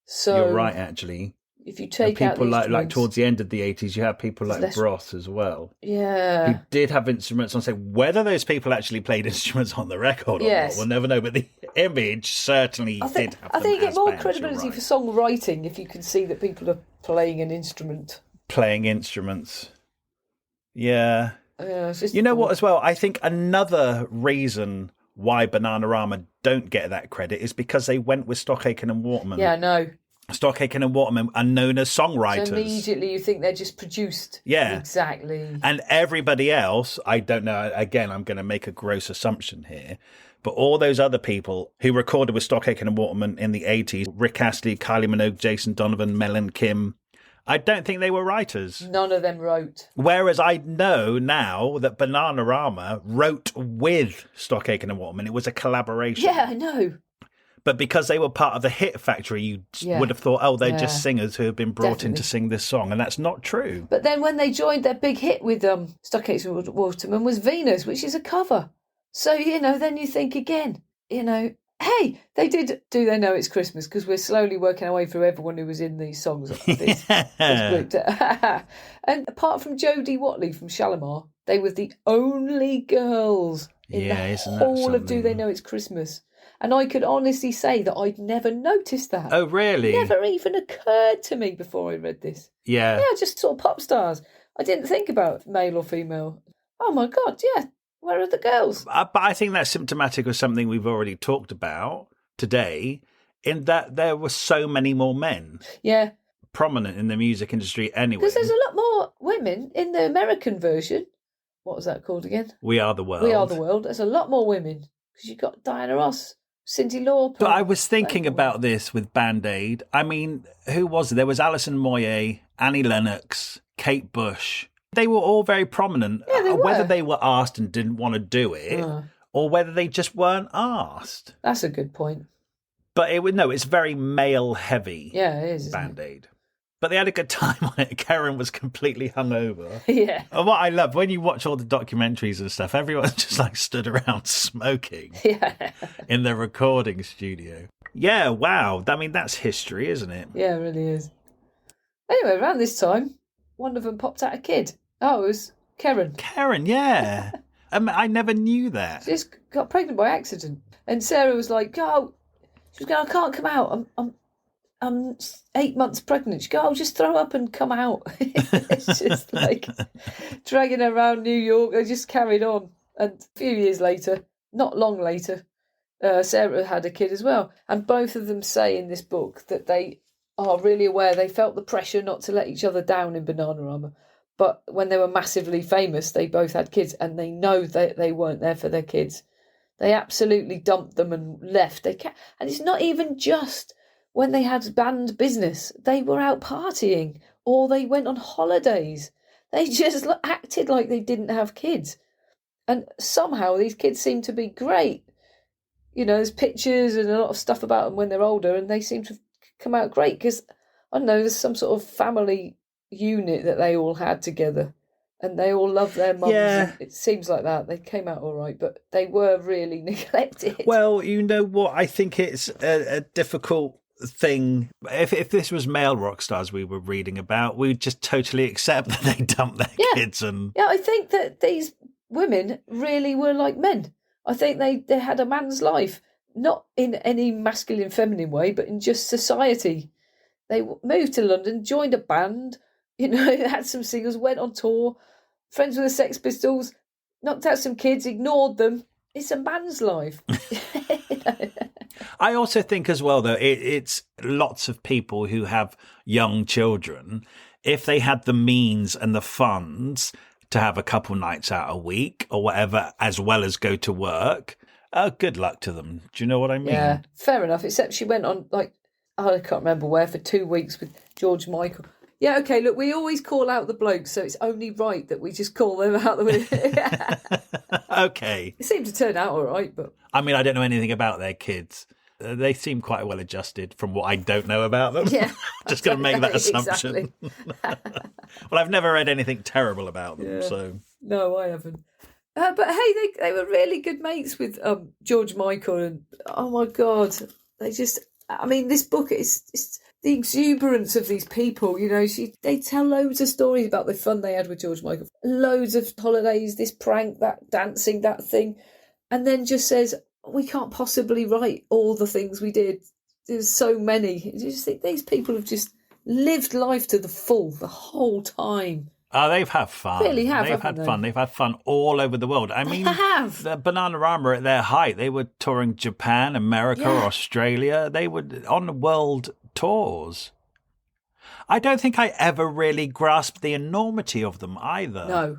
So you're right, actually. If you take people out the like towards the end of the 80s, you have people like Broth as well. Yeah. Who did have instruments on, say, whether those people actually played instruments on the record or not, we'll never know. But the image certainly did have them. I think you get more bands, credibility for songwriting if you can see that people are playing an instrument. Playing instruments. Yeah. You know what, as well? I think another reason why Bananarama don't get that credit is because they went with Stockaken and Waterman. Yeah, no. Stockaken and Waterman are known as songwriters. So immediately you think they're just produced. Yeah. Exactly. And everybody else, I don't know, again, I'm going to make a gross assumption here, but all those other people who recorded with Stockaken and Waterman in the 80s, Rick Astley, Kylie Minogue, Jason Donovan, Mel and Kim, I don't think they were writers. None of them wrote. Whereas I know now that Bananarama wrote with Stockaken and Waterman. It was a collaboration. Yeah, I know. But because they were part of the hit factory, you would have thought, oh, they're just singers who have been brought in to sing this song. And that's not true. But then when they joined, their big hit with Stockaken and Waterman was Venus, which is a cover. So, then you think again, hey, they did Do They Know It's Christmas? Because we're slowly working our way through everyone who was in these songs. This group. And apart from Jodie Watley from Shalimar, they were the only girls in the whole of Do They Know It's Christmas. And I could honestly say that I'd never noticed that. Oh, really? It never even occurred to me before I read this. Yeah. Yeah, just sort of pop stars. I didn't think about male or female. Oh, my God, yeah. Where are the girls? But I think that's symptomatic of something we've already talked about today, in that there were so many more men. Yeah. Prominent in the music industry anyway. Because there's a lot more women in the American version. What was that called again? We Are the World. We Are the World. There's a lot more women. Because you've got Diana Ross, Cyndi Lauper. But I was thinking about this with Band Aid. I mean, who was it? There was Alison Moyet, Annie Lennox, Kate Bush. They were all very prominent. Yeah, they were. Whether they were asked and didn't want to do it, or whether they just weren't asked. That's a good point. But it's very male heavy. Yeah, it is. Band Aid. But they had a good time on it. Karen was completely hungover. Yeah. And what I love, when you watch all the documentaries and stuff, everyone's just like stood around smoking in the recording studio. Yeah, wow. I mean, that's history, isn't it? Yeah, it really is. Anyway, around this time, one of them popped out a kid. Oh, it was Karen. Karen, yeah. I never knew that. She just got pregnant by accident. And Sarah was like, oh, she was going, I can't come out. I'm 8 months pregnant. She goes, I'll just throw up and come out. It's just like dragging her around New York. They just carried on. And a few years later, not long later, Sarah had a kid as well. And both of them say in this book that they are really aware. They felt the pressure not to let each other down in Bananarama. But when they were massively famous, they both had kids, and they know that they weren't there for their kids. They absolutely dumped them and left. And it's not even just when they had band business. They were out partying, or they went on holidays. They just acted like they didn't have kids. And somehow these kids seemed to be great. there's pictures and a lot of stuff about them when they're older, and they seem to have come out great because, I don't know, there's some sort of family unit that they all had together and they all love their mums. Yeah. And it seems like that. They came out all right, but they were really neglected. Well, you know what? I think it's a difficult thing. If this was male rock stars we were reading about, we'd just totally accept that they dumped their kids. And yeah, I think that these women really were like men. I think they had a man's life, not in any masculine, feminine way, but in just society. They moved to London, joined a band, had some singles, went on tour, friends with the Sex Pistols, knocked out some kids, ignored them. It's a man's life. I also think as well, though, it's lots of people who have young children. If they had the means and the funds to have a couple nights out a week or whatever, as well as go to work, good luck to them. Do you know what I mean? Yeah, fair enough. Except she went on, I can't remember where, for 2 weeks with George Michael. Yeah, okay, look, we always call out the blokes, so it's only right that we just call them out the window. Okay. It seemed to turn out all right, but... I mean, I don't know anything about their kids. They seem quite well adjusted from what I don't know about them. Yeah. Just going to make that assumption. Exactly. Well, I've never read anything terrible about them, so... No, I haven't. But hey, they were really good mates with George Michael, and oh my God, they just... I mean, this book is the exuberance of these people. They tell loads of stories about the fun they had with George Michael, loads of holidays, this prank, that dancing, that thing, and then just says, we can't possibly write all the things we did. There's so many. You just think these people have just lived life to the full the whole time. Oh, they've had fun. Really have, They've had fun. They've had fun all over the world. I mean, the Bananarama at their height, they were touring Japan, America, Australia. They were on world tours. I don't think I ever really grasped the enormity of them either. No,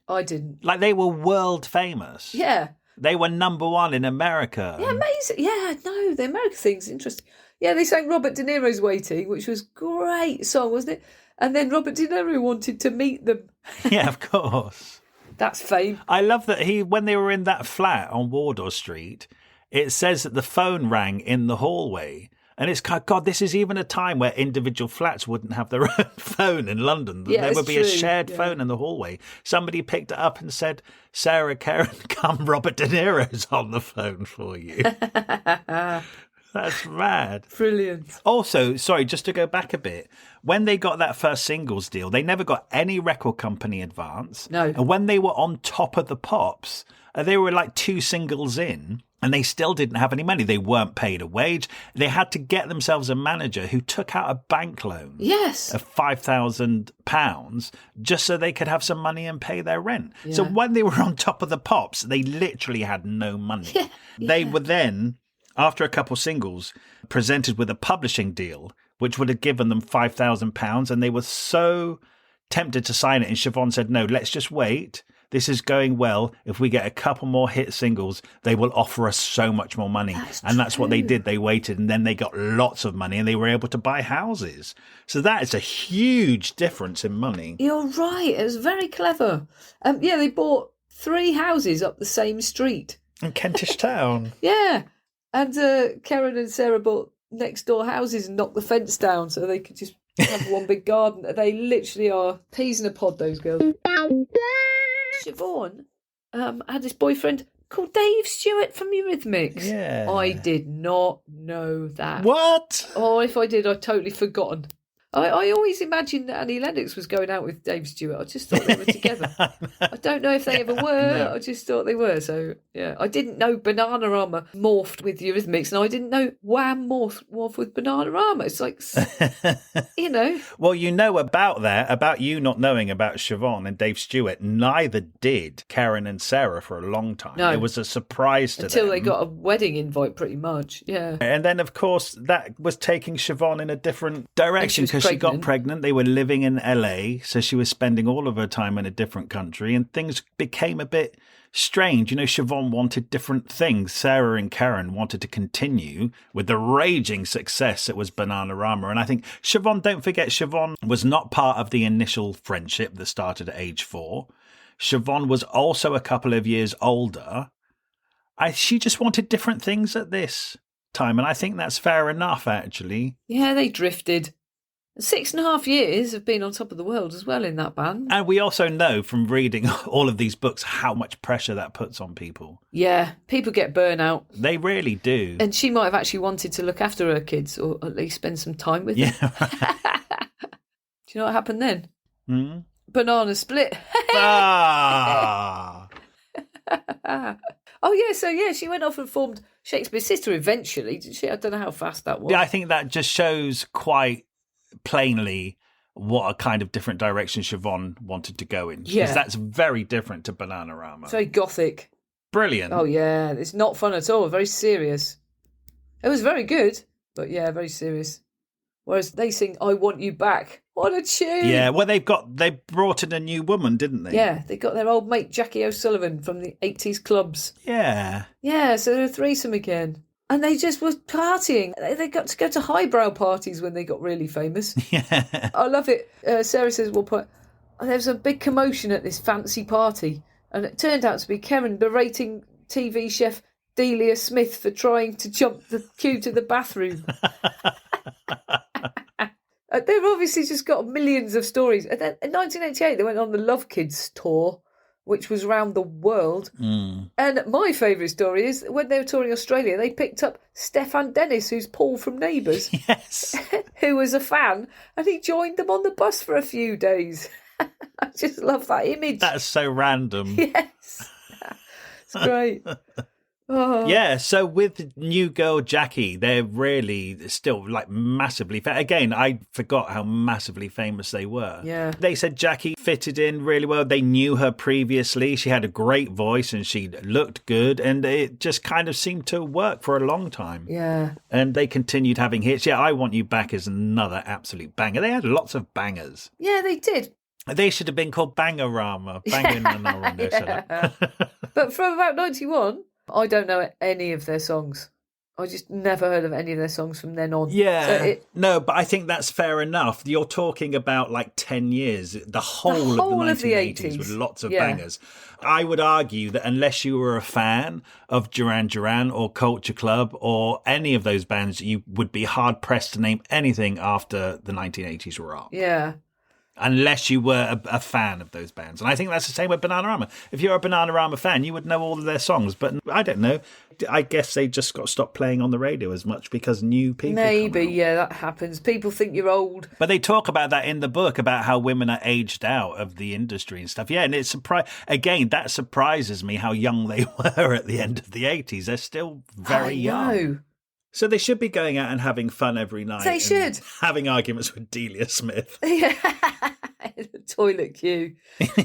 I didn't. Like, they were world famous. Yeah. They were number one in America. Yeah, amazing. Yeah, no, the American thing's interesting. Yeah, they sang Robert De Niro's Waiting, which was a great song, wasn't it? And then Robert De Niro wanted to meet them. Yeah, of course. That's fame. I love that when they were in that flat on Wardour Street, it says that the phone rang in the hallway. And it's, God, this is even a time where individual flats wouldn't have their own phone in London. Yeah, there would be true. a shared phone in the hallway. Somebody picked it up and said, Sarah Karen, come, Robert De Niro's on the phone for you. That's mad. Brilliant. Also, sorry, just to go back a bit, when they got that first singles deal, they never got any record company advance. No. And when they were on top of the pops, they were like 2 singles in, and they still didn't have any money. They weren't paid a wage. They had to get themselves a manager who took out a bank loan of £5,000 just so they could have some money and pay their rent. Yeah. So when they were on top of the pops, they literally had no money. Yeah. They were then, after a couple singles, presented with a publishing deal, which would have given them £5,000, and they were so tempted to sign it. And Siobhan said, no, let's just wait. This is going well. If we get a couple more hit singles, they will offer us so much more money. That's what they did. They waited, and then they got lots of money, and they were able to buy houses. So that is a huge difference in money. You're right. It was very clever. They bought 3 houses up the same street. In Kentish Town. Yeah. And Karen and Sarah bought next door houses and knocked the fence down so they could just have one big garden. They literally are peas in a pod, those girls. Siobhan had this boyfriend called Dave Stewart from Eurythmics. Yeah. I did not know that. What? Oh, if I did, I'd totally forgotten. I always imagined that Annie Lennox was going out with Dave Stewart. I just thought they were together. I don't know if they ever were. No. I just thought they were. So, yeah. I didn't know Bananarama morphed with Eurythmics, and I didn't know Wham morphed with Bananarama. It's like, Well, you know about that, about you not knowing about Siobhan and Dave Stewart. Neither did Karen and Sarah for a long time. No. It was a surprise to them. Until they got a wedding invite, pretty much. Yeah. And then, of course, that was taking Siobhan in a different direction because she got pregnant. They were living in LA, so she was spending all of her time in a different country, and things became a bit strange. Siobhan wanted different things. Sarah and Karen wanted to continue with the raging success that was Bananarama. And I think don't forget, Siobhan was not part of the initial friendship that started at age 4. Siobhan was also a couple of years older. She just wanted different things at this time, and I think that's fair enough, actually. Yeah, they drifted. 6.5 years of being on top of the world as well in that band. And we also know from reading all of these books how much pressure that puts on people. Yeah, people get burnout. They really do. And she might have actually wanted to look after her kids, or at least spend some time with them. Do you know what happened then? Hmm? Banana split. Ah! Oh, yeah, so yeah, she went off and formed Shakespeare's Sister eventually, did she? I don't know how fast that was. Yeah, I think that just shows quite plainly what a kind of different direction Siobhan wanted to go in. Yeah. Because that's very different to Bananarama. It's very gothic. Brilliant. Oh, yeah, it's not fun at all, very serious. It was very good, but yeah, very serious. Whereas they sing I Want You Back. What a tune. Yeah, well, they brought in a new woman, didn't they? Yeah, they got their old mate Jackie O'Sullivan from the 80s clubs. Yeah. Yeah, so they're a threesome again. And they just were partying. They got to go to highbrow parties when they got really famous. Yeah. I love it. Sarah says, well, there was a big commotion at this fancy party. And it turned out to be Karen berating TV chef Delia Smith for trying to jump the queue to the bathroom. They've obviously just got millions of stories. And then in 1988, they went on the Love Kids tour, which was round the world. Mm. And my favourite story is when they were touring Australia, they picked up Stefan Dennis, who's Paul from Neighbours, Yes. who was a fan, and he joined them on the bus for a few days. I just love that image. That's so random. Yes. It's great. Oh. Yeah, so with New Girl Jackie, they're really still like massively again, I forgot how massively famous they were. Yeah. They said Jackie fitted in really well. They knew her previously. She had a great voice and she looked good, and it just kind of seemed to work for a long time. Yeah. And they continued having hits. Yeah, I Want You Back is another absolute banger. They had lots of bangers. Yeah, they did. They should have been called Bangarama. Banganarama. Yeah. But from about 91, I don't know any of their songs. I just never heard of any of their songs from then on. Yeah. So no, but I think that's fair enough. You're talking about like 10 years, the whole of the 1980s with lots of bangers. I would argue that unless you were a fan of Duran Duran or Culture Club or any of those bands, you would be hard pressed to name anything after the 1980s rock. Yeah. Unless you were a fan of those bands. And I think that's the same with Bananarama. If you're a Bananarama fan, you would know all of their songs. But I don't know. I guess they just got stopped playing on the radio as much because new people Maybe, come out. yeah, that happens. People think you're old. But they talk about that in the book, about how women are aged out of the industry and stuff. Yeah, and it's again, that surprises me how young they were at the end of the 80s. They're still very young. know. So they should be going out and having fun every night. They should. Having arguments with Delia Smith. Yeah. In the toilet queue.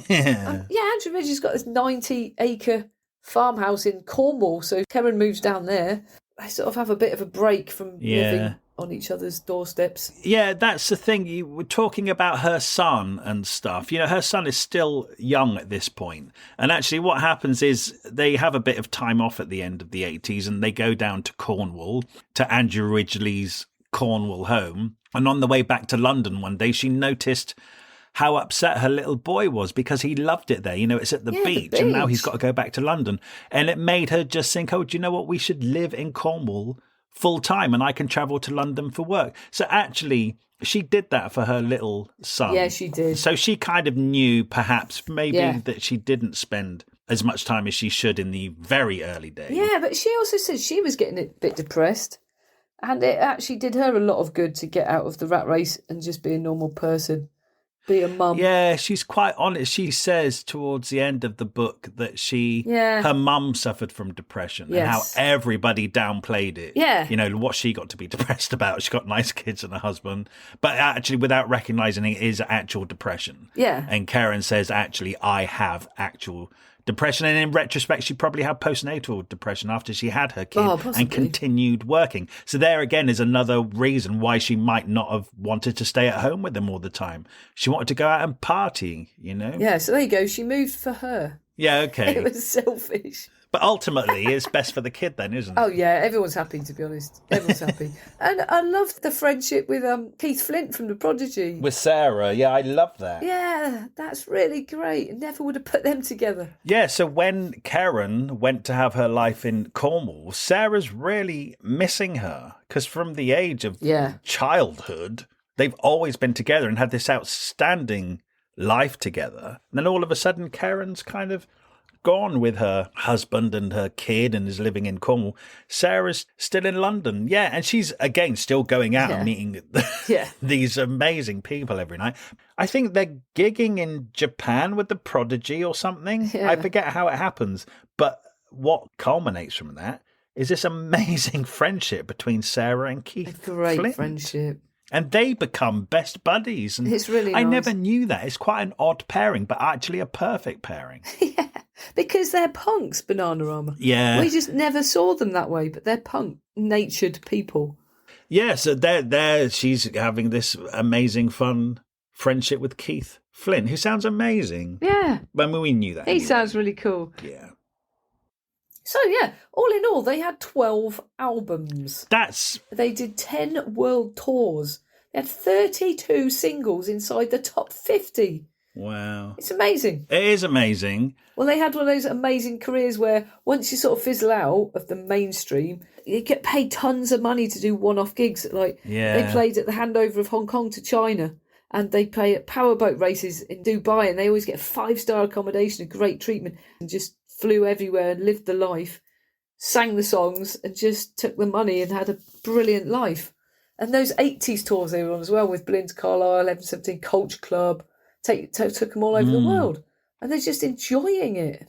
Yeah. Andrew Ridge's got this 90-acre farmhouse in Cornwall, so Karen moves down there. They sort of have a bit of a break from living on each other's doorsteps. Yeah, that's the thing. You were talking about her son and stuff. You know, her son is still young at this point. And actually what happens is they have a bit of time off at the end of the 80s and they go down to Cornwall, to Andrew Ridgeley's Cornwall home. And on the way back to London one day, she noticed how upset her little boy was because he loved it there. You know, it's at the beach and now he's got to go back to London. And it made her just think, oh, do you know what? We should live in Cornwall full time and I can travel to London for work. So actually, she did that for her little son. Yeah, she did. So she kind of knew perhaps maybe that she didn't spend as much time as she should in the very early days. Yeah, but she also said she was getting a bit depressed. And it actually did her a lot of good to get out of the rat race and just be a normal person. Be a mum. Yeah, she's quite honest. She says towards the end of the book that her mum suffered from depression and how everybody downplayed it. Yeah. You know, what she got to be depressed about. She got nice kids and a husband, but actually without recognising it is actual depression. Yeah. And Karen says, actually, I have actual depression. And in retrospect, she probably had postnatal depression after she had her kid and continued working. So there again is another reason why she might not have wanted to stay at home with them all the time. She wanted to go out and party, you know? Yeah, so there you go. She moved for her. Yeah, It okay. was selfish. But ultimately, it's best for the kid then, isn't it? Oh yeah, everyone's happy, to be honest. Everyone's happy. And I love the friendship with Keith Flint from The Prodigy. With Sarah, yeah, I love that. Yeah, that's really great. I never would have put them together. Yeah, so when Karen went to have her life in Cornwall, Sarah's really missing her because from the age of childhood, they've always been together and had this outstanding life together. And then all of a sudden, Karen's kind of gone with her husband and her kid and is living in Cornwall. Sarah's still in London. Yeah, and she's, again, still going out and meeting these amazing people every night. I think they're gigging in Japan with The Prodigy or something. Yeah. I forget how it happens. But what culminates from that is this amazing friendship between Sarah and Keith. A great Flint. friendship. And they become best buddies. And it's really I nice. never knew that. It's quite an odd pairing, but actually a perfect pairing. Yeah, because they're punks, Bananarama. Yeah. We just never saw them that way, but they're punk-natured people. Yeah, so they're she's having this amazing, fun friendship with Keith Flint, who sounds amazing. Yeah. When we knew that. He sounds really cool. Yeah. So, yeah, all in all, they had 12 albums. They did 10 world tours. They had 32 singles inside the top 50. Wow. It's amazing. It is amazing. Well, they had one of those amazing careers where once you sort of fizzle out of the mainstream, you get paid tons of money to do one-off gigs. Like they played at the handover of Hong Kong to China, and they play at powerboat races in Dubai, and they always get 5-star accommodation and great treatment, and just flew everywhere and lived the life, sang the songs, and just took the money and had a brilliant life. And those 80s tours they were on as well, with Belinda Carlisle, 1117 Culture Club, took them all over the world. And they're just enjoying it.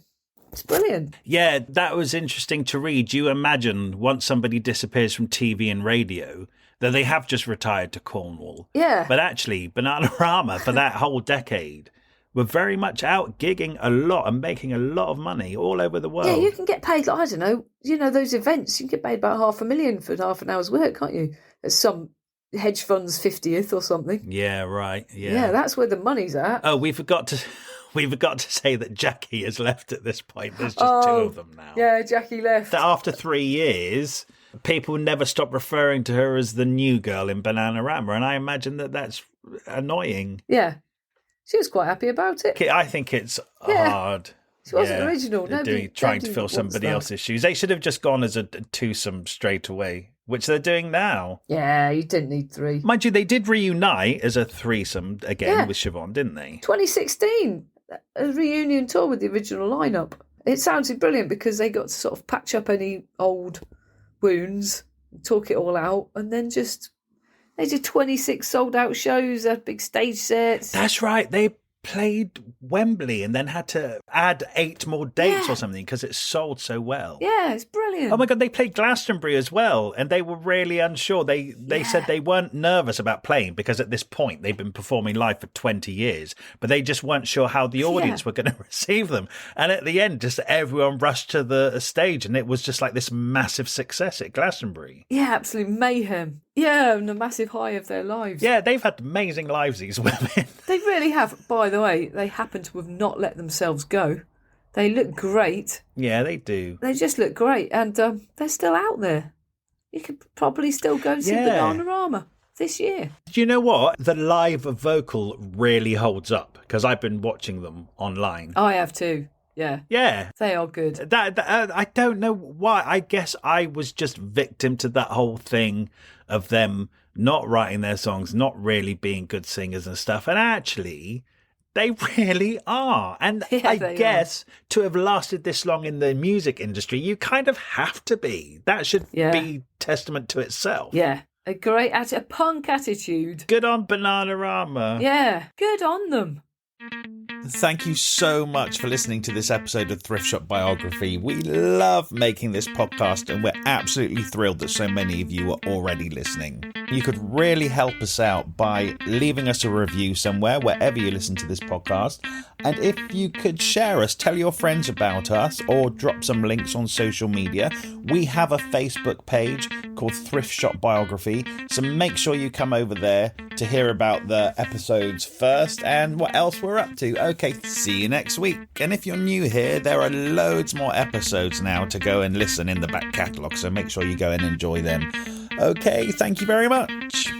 It's brilliant. Yeah, that was interesting to read. You imagine once somebody disappears from TV and radio that they have just retired to Cornwall. Yeah. But actually, Bananarama for that whole decade were very much out gigging a lot and making a lot of money all over the world. Yeah, you can get paid, I don't know, those events, you can get paid about $500,000 for half an hour's work, can't you? At some hedge fund's 50th or something. Yeah, right. Yeah, that's where the money's at. Oh, we forgot to say that Jackie has left at this point. There's just 2 of them now. Yeah, Jackie left. That after 3 years, people never stop referring to her as the new girl in Bananarama, and I imagine that that's annoying. Yeah. She was quite happy about it. I think it's hard. She wasn't original. Trying to fill somebody else's shoes. They should have just gone as a twosome straight away, which they're doing now. Yeah, you didn't need 3. Mind you, they did reunite as a threesome again with Siobhan, didn't they? 2016, a reunion tour with the original lineup. It sounded brilliant because they got to sort of patch up any old wounds, talk it all out, and then they did 26 sold out shows, had big stage sets. That's right. They played Wembley and then had to add 8 more dates or something because it sold so well. Yeah, it's brilliant. Oh my God, they played Glastonbury as well, and they were really unsure. They said they weren't nervous about playing because at this point they've been performing live for 20 years, but they just weren't sure how the audience were going to receive them. And at the end, just everyone rushed to the stage, and it was just like this massive success at Glastonbury. Yeah, absolute mayhem. Yeah, and a massive high of their lives. Yeah, they've had amazing lives, these women. They really have. By the way, they happen to have not let themselves go. They look great. Yeah, they do. They just look great, and they're still out there. You could probably still go and see Bananarama this year. Do you know what? The live vocal really holds up because I've been watching them online. I have too. Yeah. Yeah. They are good. I don't know why. I guess I was just victim to that whole thing of them not writing their songs, not really being good singers and stuff. And actually, they really are. And I guess to have lasted this long in the music industry, you kind of have to be. That should be testament to itself. Yeah. A punk attitude. Good on Bananarama. Yeah. Good on them. Thank you so much for listening to this episode of Thrift Shop Biography. We love making this podcast, and we're absolutely thrilled that so many of you are already listening. You could really help us out by leaving us a review somewhere, wherever you listen to this podcast. And if you could share us, tell your friends about us, or drop some links on social media. We have a Facebook page called Thrift Shop Biography, so make sure you come over there, to hear about the episodes first and what else we're up to. Okay, see you next week. And if you're new here, there are loads more episodes now to go and listen in the back catalogue, so make sure you go and enjoy them. Okay, thank you very much.